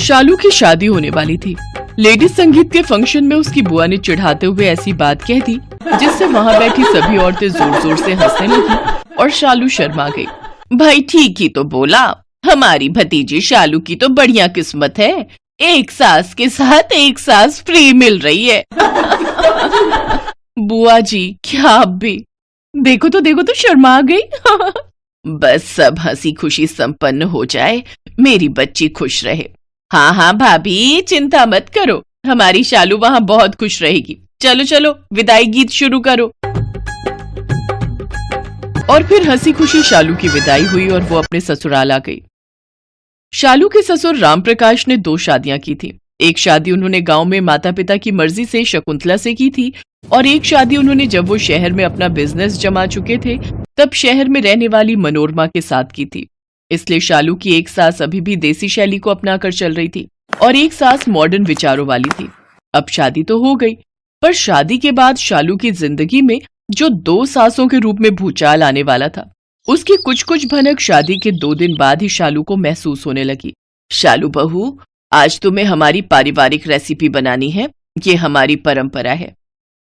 शालू की शादी होने वाली थी। लेडीज संगीत के फंक्शन में उसकी बुआ ने चिढ़ाते हुए ऐसी बात कह दी जिससे वहाँ बैठी सभी औरतें जोर जोर से हंसने लगी और शालू शर्मा गई। भाई ठीक ही तो बोला, हमारी भतीजी शालू की तो बढ़िया किस्मत है, एक सास के साथ एक सास फ्री मिल रही है। बुआ जी क्या आप भी देखो तो शर्मा गई। बस सब हंसी खुशी संपन्न हो जाए, मेरी बच्ची खुश रहे। हाँ हाँ भाभी चिंता मत करो, हमारी शालू वहाँ बहुत खुश रहेगी। चलो चलो विदाई गीत शुरू करो। और फिर हंसी खुशी शालू की विदाई हुई और वो अपने ससुराल आ गई। शालू के ससुर राम प्रकाश ने 2 शादियां की थी। एक शादी उन्होंने गांव में माता पिता की मर्जी से शकुंतला से की थी और एक शादी उन्होंने जब वो शहर में अपना बिजनेस जमा चुके थे तब शहर में रहने वाली मनोरमा के साथ की थी। इसलिए शालू की एक सास अभी भी देसी शैली को अपनाकर चल रही थी और एक सास मॉडर्न विचारों वाली थी। अब शादी तो हो गई, पर शादी के बाद शालू की जिंदगी में जो 2 सासों के रूप में भूचाल आने वाला था, उसकी कुछ भनक शादी के 2 दिन बाद ही शालू को महसूस होने लगी। शालू बहू, आज तुम्हें हमारी पारिवारिक रेसिपी बनानी है, ये हमारी परंपरा है।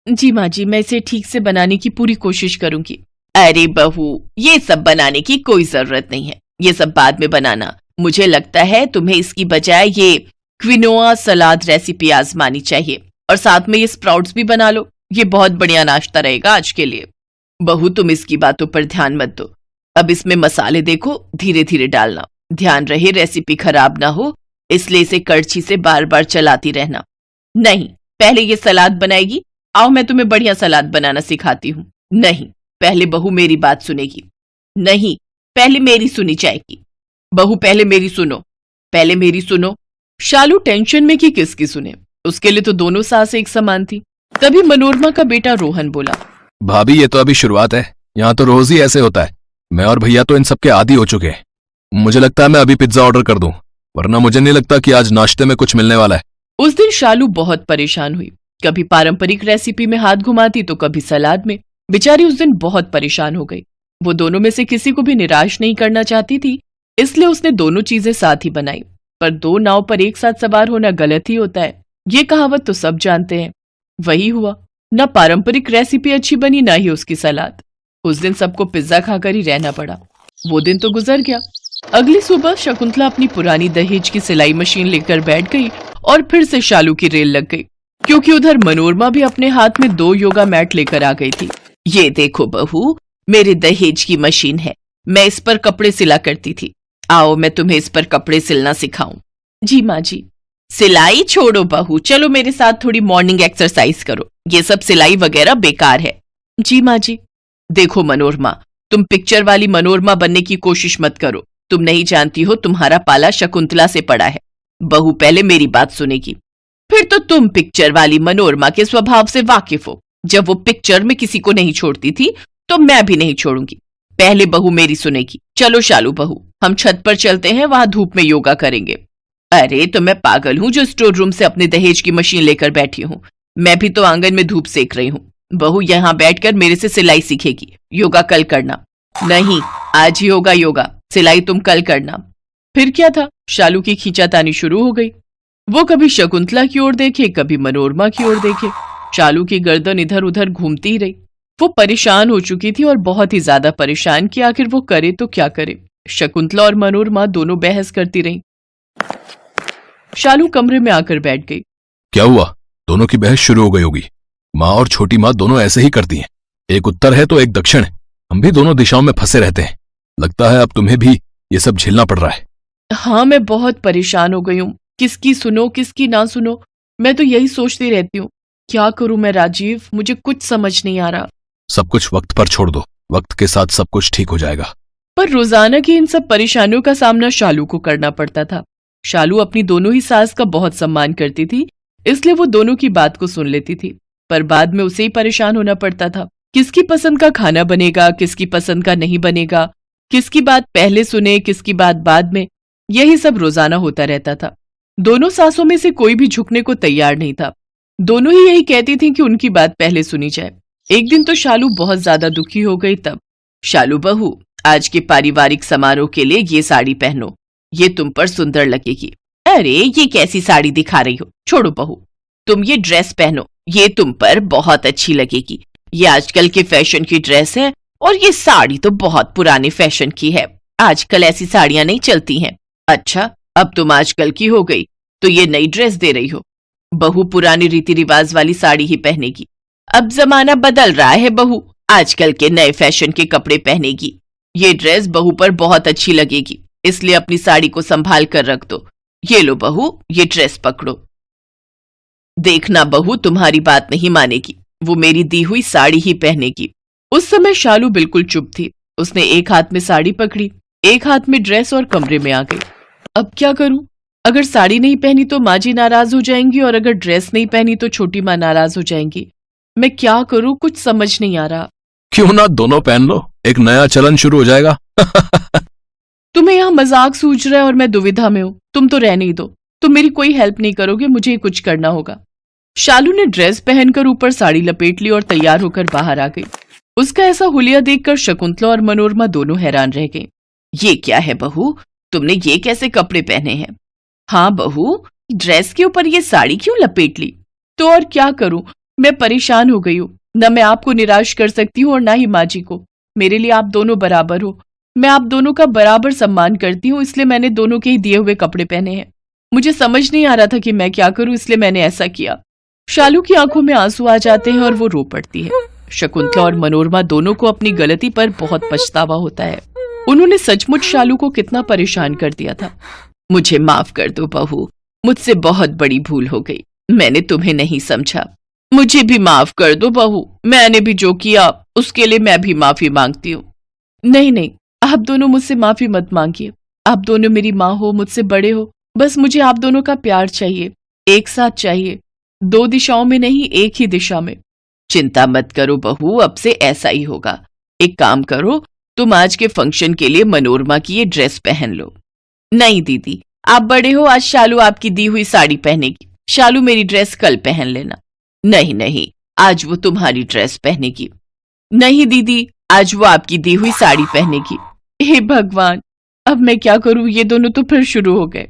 जी माँ जी, मैं इसे ठीक से बनाने की पूरी कोशिश करूंगी। अरे बहू, ये सब बनाने की कोई जरूरत नहीं है, ये सब बाद में बनाना। मुझे लगता है तुम्हें इसकी बजाय ये क्विनोआ सलाद रेसिपी आजमानी चाहिए और साथ में ये स्प्राउट्स भी बना लो, ये बहुत बढ़िया नाश्ता रहेगा आज के लिए। बहू तुम इसकी बातों पर ध्यान मत दो, अब इसमें मसाले देखो धीरे धीरे डालना, ध्यान रहे रेसिपी खराब ना हो, इसलिए इसे कड़छी से बार बार चलाती रहना। नहीं, पहले ये सलाद बनाएगी, आओ मैं तुम्हें बढ़िया सलाद बनाना सिखाती हूँ। नहीं, पहले बहू मेरी बात सुनेगी। नहीं, पहले मेरी सुनी जाएगी। बहू पहले मेरी सुनो, पहले मेरी सुनो। शालू टेंशन में कि किसकी सुने, उसके लिए तो दोनों सास एक समान थी। तभी मनोरमा का बेटा रोहन बोला, भाभी ये तो अभी शुरुआत है, यहाँ तो रोज ही ऐसे होता है। मैं और भैया तो इन सब के आदी हो चुके हैं। मुझे लगता है मैं अभी पिज्जा ऑर्डर कर दूं, वरना मुझे नहीं लगता कि आज नाश्ते में कुछ मिलने वाला है। उस दिन शालू बहुत परेशान हुई, कभी पारंपरिक रेसिपी में हाथ घुमाती तो कभी सलाद में। बेचारी उस दिन बहुत परेशान हो गई। वो दोनों में से किसी को भी निराश नहीं करना चाहती थी, इसलिए उसने दोनों चीजें साथ ही बनाई। पर 2 नाव पर एक साथ सवार होना गलत ही होता है, ये कहावत तो सब जानते हैं। वही हुआ, न पारंपरिक रेसिपी अच्छी बनी न ही उसकी सलाद। उस दिन सबको पिज्जा खाकर ही रहना पड़ा। वो दिन तो गुजर गया। अगली सुबह शकुंतला अपनी पुरानी दहेज की सिलाई मशीन लेकर बैठ गई और फिर से शालू की रेल लग गई, क्योंकि उधर मनोरमा भी अपने हाथ में 2 योगा मैट लेकर आ गई थी। ये देखो बहू, मेरे दहेज की मशीन है, मैं इस पर कपड़े सिला करती थी, आओ मैं तुम्हें इस पर कपड़े सिलना सिखाऊं। जी माँ जी। सिलाई छोड़ो बहू, चलो मेरे साथ थोड़ी मॉर्निंग एक्सरसाइज करो, ये सब सिलाई वगैरह बेकार है। जी माँ जी। देखो मनोरमा, तुम पिक्चर वाली मनोरमा बनने की कोशिश मत करो, तुम नहीं जानती हो तुम्हारा पाला शकुंतला से पड़ा है। बहू पहले मेरी बात सुनेगी, फिर तो तुम पिक्चर वाली मनोरमा के स्वभाव से वाकिफ हो। जब वो पिक्चर में किसी को नहीं छोड़ती थी तो मैं भी नहीं छोड़ूंगी। पहले बहू मेरी सुनेगी। चलो शालू बहू, हम छत पर चलते हैं, वहां धूप में योगा करेंगे। अरे तो मैं पागल हूं जो स्टोर रूम से अपने दहेज की मशीन लेकर बैठी हूं, मैं भी तो आंगन में धूप सेक रही हूँ। बहू यहाँ बैठकर मेरे से सिलाई सीखेगी, योगा कल करना। नहीं, आज ही होगा योगा, सिलाई तुम कल करना। फिर क्या था, शालू की खींचातानी शुरू हो गई। वो कभी शकुंतला की ओर देखे, कभी मनोरमा की ओर देखे। शालू की गर्दन इधर उधर घूमती ही रही। वो परेशान हो चुकी थी और बहुत ही ज्यादा परेशान कि आखिर वो करे तो क्या करे। शकुंतला और मनोरमा दोनों बहस करती रहीं। शालू कमरे में आकर बैठ गई। क्या हुआ, दोनों की बहस शुरू हो गई होगी। माँ और छोटी माँ दोनों ऐसे ही करती हैं, एक उत्तर है तो एक दक्षिण, हम भी दोनों दिशाओं में फंसे रहते हैं। लगता है अब तुम्हें भी ये सब झेलना पड़ रहा है। हाँ, मैं बहुत परेशान हो गई हूँ, किसकी सुनो किसकी ना सुनो, मैं तो यही सोचती रहती हूँ। क्या करूं मैं राजीव, मुझे कुछ समझ नहीं आ रहा। सब कुछ वक्त पर छोड़ दो, वक्त के साथ सब कुछ ठीक हो जाएगा। पर रोजाना की इन सब परेशानियों का सामना शालू को करना पड़ता था। शालू अपनी दोनों ही सास का बहुत सम्मान करती थी, इसलिए वो दोनों की बात को सुन लेती थी, पर बाद में उसे ही परेशान होना पड़ता था। किसकी पसंद का खाना बनेगा, किसकी पसंद का नहीं बनेगा, किसकी बात पहले सुने किसकी बात बाद में, यही सब रोजाना होता रहता था। दोनों सासों में से कोई भी झुकने को तैयार नहीं था। दोनों ही यही कहती थी कि उनकी बात पहले सुनी जाए। एक दिन तो शालू बहुत ज्यादा दुखी हो गई। तब, शालू बहू, आज के पारिवारिक समारोह के लिए ये साड़ी पहनो, ये तुम पर सुंदर लगेगी। अरे ये कैसी साड़ी दिखा रही हो? छोड़ो बहू, तुम ये ड्रेस पहनो, ये तुम पर बहुत अच्छी लगेगी। ये आजकल के फैशन की ड्रेस है और ये साड़ी तो बहुत पुराने फैशन की है। आजकल ऐसी साड़ियां नहीं चलती हैं। अच्छा, अब तुम आजकल की हो गई तो ये नई ड्रेस दे रही हो? बहू पुरानी रीति रिवाज वाली साड़ी ही पहनेगी। अब जमाना बदल रहा है बहू, आजकल के नए फैशन के कपड़े पहनेगी। ये ड्रेस बहू पर बहुत अच्छी लगेगी, इसलिए अपनी साड़ी को संभाल कर रख दो। ये लो बहू, ये ड्रेस पकड़ो। देखना बहू तुम्हारी बात नहीं मानेगी, वो मेरी दी हुई साड़ी ही पहनेगी। उस समय शालू बिल्कुल चुप थी। उसने एक हाथ में साड़ी पकड़ी, एक हाथ में ड्रेस और कमरे में आ गई। अब क्या करूं? अगर साड़ी नहीं पहनी तो माँ जी नाराज हो जाएंगी और अगर ड्रेस नहीं पहनी तो छोटी माँ नाराज हो जाएंगी। मैं क्या करूं, कुछ समझ नहीं आ रहा। क्यों ना दोनों पहन लो, एक नया चलन शुरू हो जाएगा। तुम्हें यहाँ मजाक सूझ रहा है और मैं दुविधा में हूँ। तुम तो रहने ही दो, तुम मेरी कोई हेल्प नहीं करोगे, मुझे कुछ करना होगा। शालू ने ड्रेस पहनकर ऊपर साड़ी लपेट ली और तैयार होकर बाहर आ गई। उसका ऐसा हुलिया देखकर शकुंतला और मनोरमा दोनों हैरान रह गई। ये क्या है बहू, तुमने ये कैसे कपड़े पहने हैं? हाँ बहू, ड्रेस के ऊपर ये साड़ी क्यों लपेट ली? तो और क्या करूं, मैं परेशान हो गई हूँ। न मैं आपको निराश कर सकती हूँ और ना ही माँ जी को। मेरे लिए आप दोनों बराबर हो, मैं आप दोनों का बराबर सम्मान करती हूँ, इसलिए मैंने दोनों के ही दिए हुए कपड़े पहने हैं। मुझे समझ नहीं आ रहा था कि मैं क्या करूं, इसलिए मैंने ऐसा किया। शालू की आंखों में आंसू आ जाते हैं और वो रो पड़ती है। शकुंतला और मनोरमा दोनों को अपनी गलती पर बहुत पछतावा होता है। उन्होंने सचमुच शालू को कितना परेशान कर दिया था। मुझे माफ कर दो बहू, मुझसे बहुत बड़ी भूल हो गई, मैंने तुम्हें नहीं समझा। मुझे भी माफ कर दो बहू, मैंने भी जो किया उसके लिए मैं भी माफी मांगती हूँ। नहीं नहीं, आप दोनों मुझसे माफी मत मांगिए। आप दोनों मेरी माँ हो, मुझसे बड़े हो, बस मुझे आप दोनों का प्यार चाहिए, एक साथ चाहिए, दो दिशाओं में नहीं, एक ही दिशा में। चिंता मत करो बहू, अब से ऐसा ही होगा। एक काम करो, तुम आज के फंक्शन के लिए मनोरमा की ये ड्रेस पहन लो। नहीं दीदी, आप बड़े हो, आज शालू आपकी दी हुई साड़ी पहनेगी। शालू मेरी ड्रेस कल पहन लेना। नहीं नहीं, आज वो तुम्हारी ड्रेस पहनेगी। नहीं दीदी, आज वो आपकी दी हुई साड़ी पहनेगी। हे भगवान, अब मैं क्या करूं, ये दोनों तो फिर शुरू हो गए।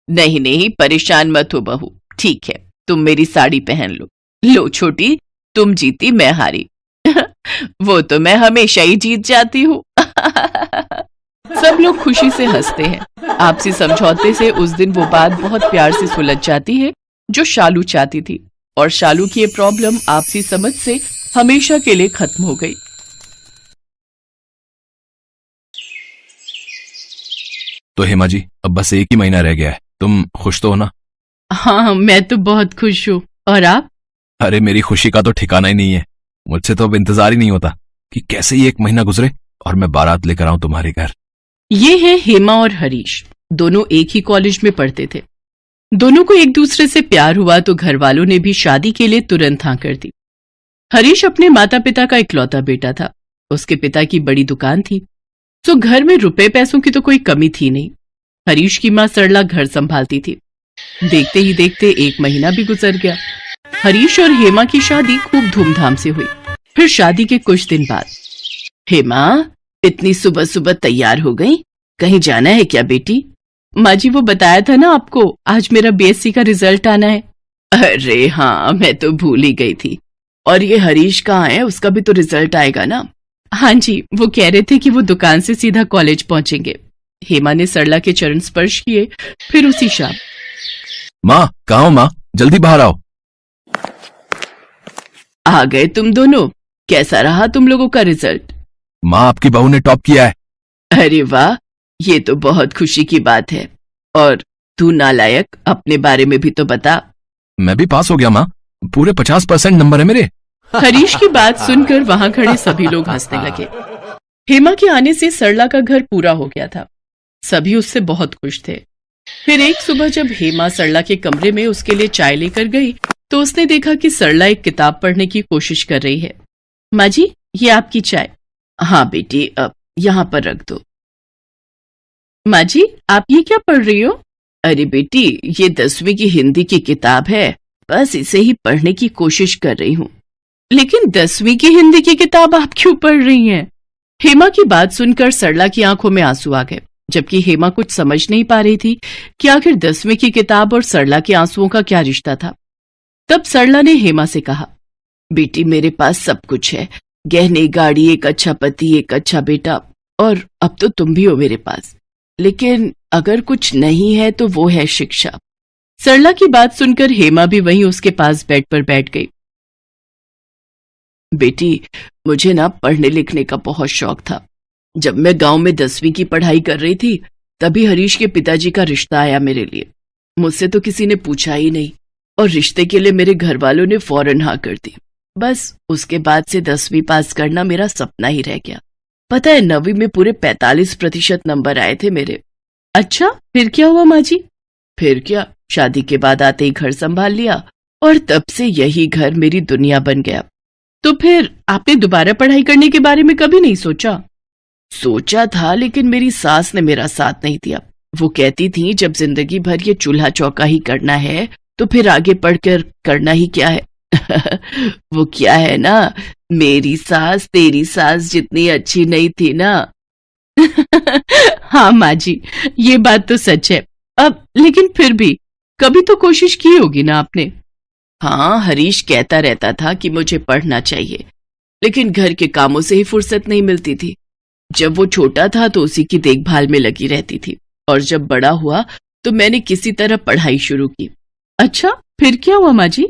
नहीं नहीं, परेशान मत हो बहू, ठीक है, तुम मेरी साड़ी पहन लो। लो छोटी, तुम जीती मैं हारी। वो तो मैं हमेशा ही जीत जाती हूँ। सब लोग खुशी से हंसते हैं। आपसी समझौते से उस दिन वो बात बहुत प्यार से सुलझ जाती है जो शालू चाहती थी, और शालू की ये प्रॉब्लम आपसी समझ से हमेशा के लिए खत्म हो गई। तो हेमा जी, अब बस एक ही महीना रह गया है, तुम खुश तो हो ना? हाँ, मैं तो बहुत खुश हूँ। और आप? अरे मेरी खुशी का तो ठिकाना ही नहीं है। मुझसे तो अब इंतजार ही नहीं होता कि कैसे ही एक महीना गुजरे और मैं बारात लेकर आऊं तुम्हारे घर। ये है हेमा और हरीश, दोनों एक ही कॉलेज में पढ़ते थे। दोनों को एक दूसरे से प्यार हुआ तो घर वालों ने भी शादी के लिए तुरंत हाँ कर दी। हरीश अपने माता पिता का इकलौता बेटा था। उसके पिता की बड़ी दुकान थी, तो घर में रुपए पैसों की तो कोई कमी थी नहीं। हरीश की माँ सरला घर संभालती थी। देखते ही देखते एक महीना भी गुजर गया। हरीश और हेमा की शादी खूब धूमधाम से हुई। फिर शादी के कुछ दिन बाद, हेमा, इतनी सुबह सुबह तैयार हो गई, कहीं जाना है क्या बेटी? माँ जी, वो बताया था ना आपको, आज मेरा बीएससी का रिजल्ट आना है। अरे हाँ, मैं तो भूल ही गई थी। और ये हरीश कहाँ है, उसका भी तो रिजल्ट आएगा ना? हाँ जी, वो कह रहे थे कि वो दुकान से सीधा कॉलेज पहुंचेंगे। हेमा ने सरला के चरण स्पर्श किए। फिर उसी शाम, माँ कहाँ हो माँ, जल्दी बाहर आओ। आ गए तुम दोनों, कैसा रहा तुम लोगों का रिजल्ट? माँ, आपकी बहू ने टॉप किया है। अरे वाह, ये तो बहुत खुशी की बात है। और तू नालायक, अपने बारे में भी तो बता। मैं भी पास हो गया माँ, पूरे 50% नंबर है मेरे। हरीश की बात सुनकर वहां खड़े सभी लोग हंसने लगे। हेमा के आने से सरला का घर पूरा हो गया था। सभी उससे बहुत खुश थे। फिर एक सुबह जब हेमा सरला के कमरे में उसके लिए चाय लेकर गई तो उसने देखा कि सरला एक किताब पढ़ने की कोशिश कर रही है। माँ जी, ये आपकी चाय। हाँ बेटी, अब यहाँ पर रख दो। माँ जी, आप ये क्या पढ़ रही हो? अरे बेटी, ये 10वीं की हिंदी की किताब है, बस इसे ही पढ़ने की कोशिश कर रही हूँ। लेकिन 10वीं की हिंदी की किताब आप क्यों पढ़ रही हैं? हेमा की बात सुनकर सरला की आंखों में आंसू आ गए। जबकि हेमा कुछ समझ नहीं पा रही थी कि आखिर 10वीं की किताब और सरला के आंसुओं का क्या रिश्ता था। तब सरला ने हेमा से कहा, बेटी मेरे पास सब कुछ है, गहने, गाड़ी, एक अच्छा पति, एक अच्छा बेटा, और अब तो तुम भी हो मेरे पास। लेकिन अगर कुछ नहीं है तो वो है शिक्षा। सरला की बात सुनकर हेमा भी वहीं उसके पास बेड पर बैठ गई। बेटी, मुझे ना पढ़ने लिखने का बहुत शौक था। जब मैं गांव में 10वीं की पढ़ाई कर रही थी तभी हरीश के पिताजी का रिश्ता आया मेरे लिए। मुझसे तो किसी ने पूछा ही नहीं और रिश्ते के लिए मेरे घर वालों ने फौरन हाँ कर दी। बस उसके बाद से 10वीं पास करना मेरा सपना ही रह गया। पता है 9वीं में पूरे 45% नंबर आए थे मेरे। अच्छा, फिर क्या हुआ माँ जी? फिर क्या, शादी के बाद आते ही घर संभाल लिया और तब से यही घर मेरी दुनिया बन गया। तो फिर आपने दोबारा पढ़ाई करने के बारे में कभी नहीं सोचा? सोचा था, लेकिन मेरी सास ने मेरा साथ नहीं दिया। वो कहती थी जब जिंदगी भर ये चूल्हा चौका ही करना है तो फिर आगे पढ़कर करना ही क्या है। वो क्या है ना, मेरी सास तेरी सास जितनी अच्छी नहीं थी ना। हाँ माँ जी, ये बात तो सच है। अब लेकिन फिर भी कभी तो कोशिश की होगी ना आपने? हाँ, हरीश कहता रहता था कि मुझे पढ़ना चाहिए, लेकिन घर के कामों से ही फुर्सत नहीं मिलती थी। जब वो छोटा था तो उसी की देखभाल में लगी रहती थी, और जब बड़ा हुआ तो मैंने किसी तरह पढ़ाई शुरू की। अच्छा, फिर क्या हुआ माँ जी?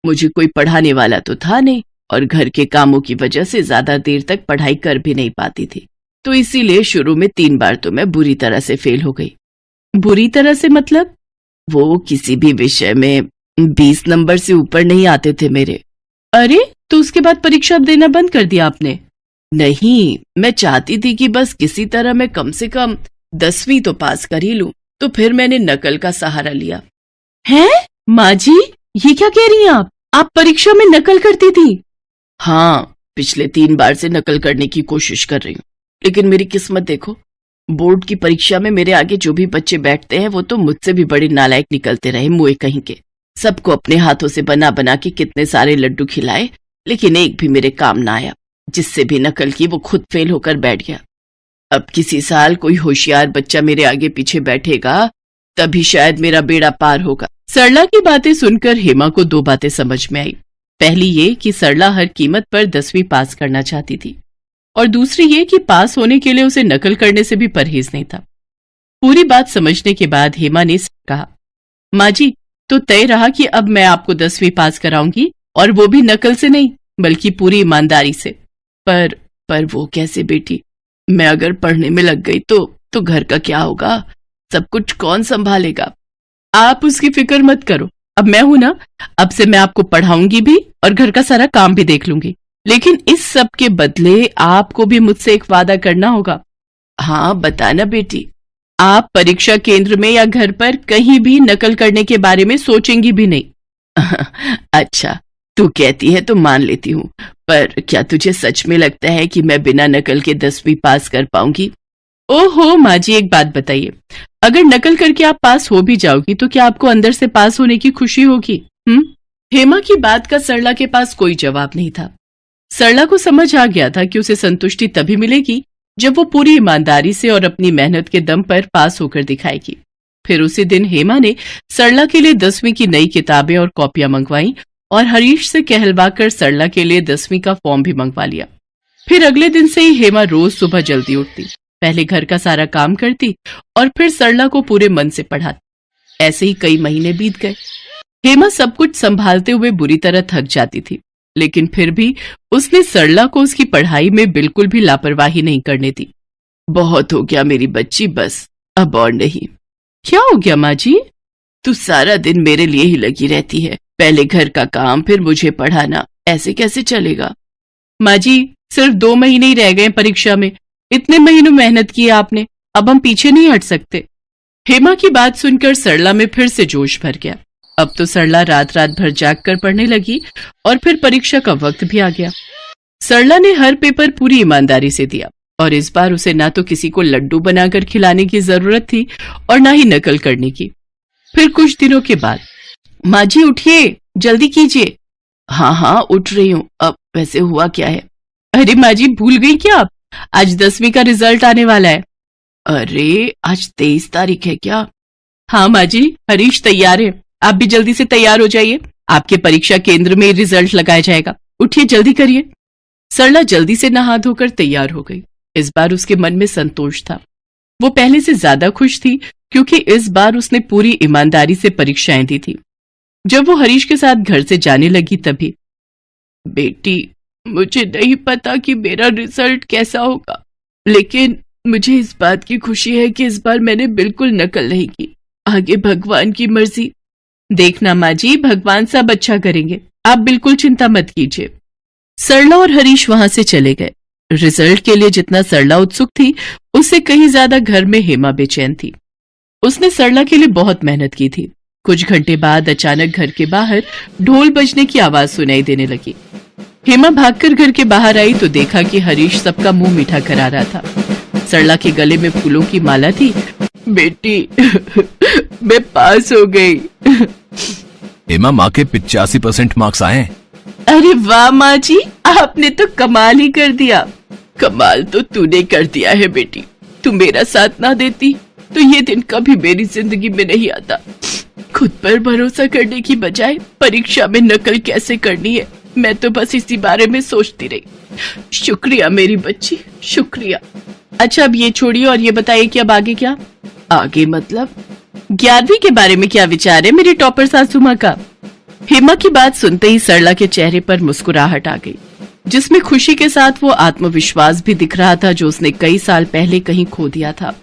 मुझे कोई पढ़ाने वाला तो था नहीं और घर के कामों की वजह से ज्यादा देर तक पढ़ाई कर भी नहीं पाती थी, तो इसीलिए शुरू में 3 बार तो मैं बुरी तरह से फेल हो गई। बुरी तरह से मतलब? वो किसी भी विषय में 20 नंबर से ऊपर नहीं आते थे मेरे। अरे, तो उसके बाद परीक्षा देना बंद कर दिया आपने? नहीं, मैं चाहती थी कि बस किसी तरह मैं कम से कम 10वीं तो पास कर ही लूं, तो फिर मैंने नकल का सहारा लिया। हैं? माँ जी, ये क्या कह रही हैं आप परीक्षा में नकल करती थी? हाँ, पिछले 3 बार से नकल करने की कोशिश कर रही हूँ, लेकिन मेरी किस्मत देखो, बोर्ड की परीक्षा में मेरे आगे जो भी बच्चे बैठते हैं वो तो मुझसे भी बड़े नालायक निकलते रहे, मुए कहीं के। सबको अपने हाथों से बना बना के कितने सारे लड्डू खिलाए, लेकिन एक भी मेरे काम ना आया। जिससे भी नकल की वो खुद फेल होकर बैठ गया। अब किसी साल कोई होशियार बच्चा मेरे आगे पीछे बैठेगा, तभी शायद मेरा बेड़ा पार होगा। सरला की बातें सुनकर हेमा को 2 बातें समझ में आई। पहली ये कि सरला हर कीमत पर 10वीं पास करना चाहती थी, और दूसरी ये कि पास होने के लिए उसे नकल करने से भी परहेज नहीं था। पूरी बात समझने के बाद हेमा ने कहा, माँ जी, तो तय रहा कि अब मैं आपको 10वीं पास कराऊंगी, और वो भी नकल से नहीं बल्कि पूरी ईमानदारी से। पर वो कैसे बेटी? मैं अगर पढ़ने में लग गई तो घर का क्या होगा? सब कुछ कौन संभालेगा? आप उसकी फिक्र मत करो, अब मैं हूं ना, अब से मैं आपको पढ़ाऊंगी भी और घर का सारा काम भी देख लूंगी। लेकिन इस सब के बदले आपको भी मुझसे एक वादा करना होगा। हाँ, बताना बेटी। आप परीक्षा केंद्र में या घर पर कहीं भी नकल करने के बारे में सोचेंगी भी नहीं। अच्छा, तू कहती है तो मान लेती हूँ, पर क्या तुझे सच में लगता है कि मैं बिना नकल के 10वीं पास कर पाऊंगी? ओहो माँ जी, एक बात बताइए, अगर नकल करके आप पास हो भी जाओगी तो क्या आपको अंदर से पास होने की खुशी होगी? हेमा की बात का सरला के पास कोई जवाब नहीं था। सरला को समझ आ गया था कि उसे संतुष्टि तभी मिलेगी जब वो पूरी ईमानदारी से और अपनी मेहनत के दम पर पास होकर दिखाएगी। फिर उसी दिन हेमा ने सरला के लिए 10वीं की नई किताबें और कॉपियां मंगवाई और हरीश से कहलवाकर सरला के लिए 10वीं का फॉर्म भी मंगवा लिया। फिर अगले दिन से ही हेमा रोज सुबह जल्दी उठती, पहले घर का सारा काम करती और फिर सरला को पूरे मन से पढ़ाती। ऐसे ही कई महीने बीत गए। हेमा सब कुछ संभालते हुए बुरी तरह थक जाती थी, लेकिन फिर भी उसने सरला को उसकी पढ़ाई में बिल्कुल भी लापरवाही नहीं करने दी। बहुत हो गया मेरी बच्ची, बस अब और नहीं। क्या हो गया माँ जी? तू सारा दिन मेरे लिए ही लगी रहती है, पहले घर का काम फिर मुझे पढ़ाना, ऐसे कैसे चलेगा? माँ जी, सिर्फ 2 महीने ही रह गए परीक्षा में, इतने महीनों मेहनत की आपने, अब हम पीछे नहीं हट सकते। हेमा की बात सुनकर सरला में फिर से जोश भर गया। अब तो सरला रात रात भर जाग कर पढ़ने लगी और फिर परीक्षा का वक्त भी आ गया। सरला ने हर पेपर पूरी ईमानदारी से दिया और इस बार उसे ना तो किसी को लड्डू बनाकर खिलाने की जरूरत थी और ना ही नकल करने की। फिर कुछ दिनों के बाद, माँ जी उठिए, जल्दी कीजिए। हाँ हाँ, उठ रही हूँ। अब वैसे हुआ क्या है? अरे माँ जी, भूल गई क्या आप? आज 10वीं का रिजल्ट आने वाला है। अरे आज 23 तारीख है क्या? हाँ माँ जी, हरीश तैयार है, आप भी जल्दी से तैयार हो जाइए, आपके परीक्षा केंद्र में रिजल्ट लगाया जाएगा, उठिए जल्दी करिए। सरला जल्दी से नहा धोकर तैयार हो गई। इस बार उसके मन में संतोष था। वो पहले से ज्यादा खुश थी क्योंकि इस बार उसने पूरी ईमानदारी से परीक्षाएं दी थी। जब वो हरीश के साथ घर से जाने लगी तभी, बेटी मुझे नहीं पता कि मेरा रिजल्ट कैसा होगा, लेकिन मुझे इस बात की खुशी है कि इस बार मैंने बिल्कुल नकल नहीं की। आगे भगवान की मर्जी। देखना माँ जी, भगवान सब अच्छा करेंगे, आप बिल्कुल चिंता मत कीजिए। सरला और हरीश वहां से चले गए। रिजल्ट के लिए जितना सरला उत्सुक थी, उससे कहीं ज्यादा घर में हेमा बेचैन थी। उसने सरला के लिए बहुत मेहनत की थी। कुछ घंटे बाद अचानक घर के बाहर ढोल बजने की आवाज सुनाई देने लगी। हेमा भागकर घर के बाहर आई तो देखा कि हरीश सबका मुंह मीठा करा रहा था। सरला के गले में फूलों की माला थी। बेटी मैं पास हो गई। हेमा, माँ के 85% मार्क्स आए हैं। अरे वाह माँ जी, आपने तो कमाल ही कर दिया। कमाल तो तूने कर दिया है बेटी, तू मेरा साथ ना देती तो ये दिन कभी मेरी जिंदगी में नहीं आता। खुद पर भरोसा करने की बजाय परीक्षा में नकल कैसे करनी है, मैं तो बस इसी बारे में सोचती रही। शुक्रिया मेरी बच्ची, शुक्रिया। अच्छा अब ये छोड़िए और ये बताइए कि अब आगे क्या? आगे मतलब 11वीं के बारे में क्या विचार है मेरी टॉपर सासू माँ का? हेमा की बात सुनते ही सरला के चेहरे पर मुस्कुराहट आ गई, जिसमें खुशी के साथ वो आत्मविश्वास भी दिख रहा था जो उसने कई साल पहले कहीं खो दिया था।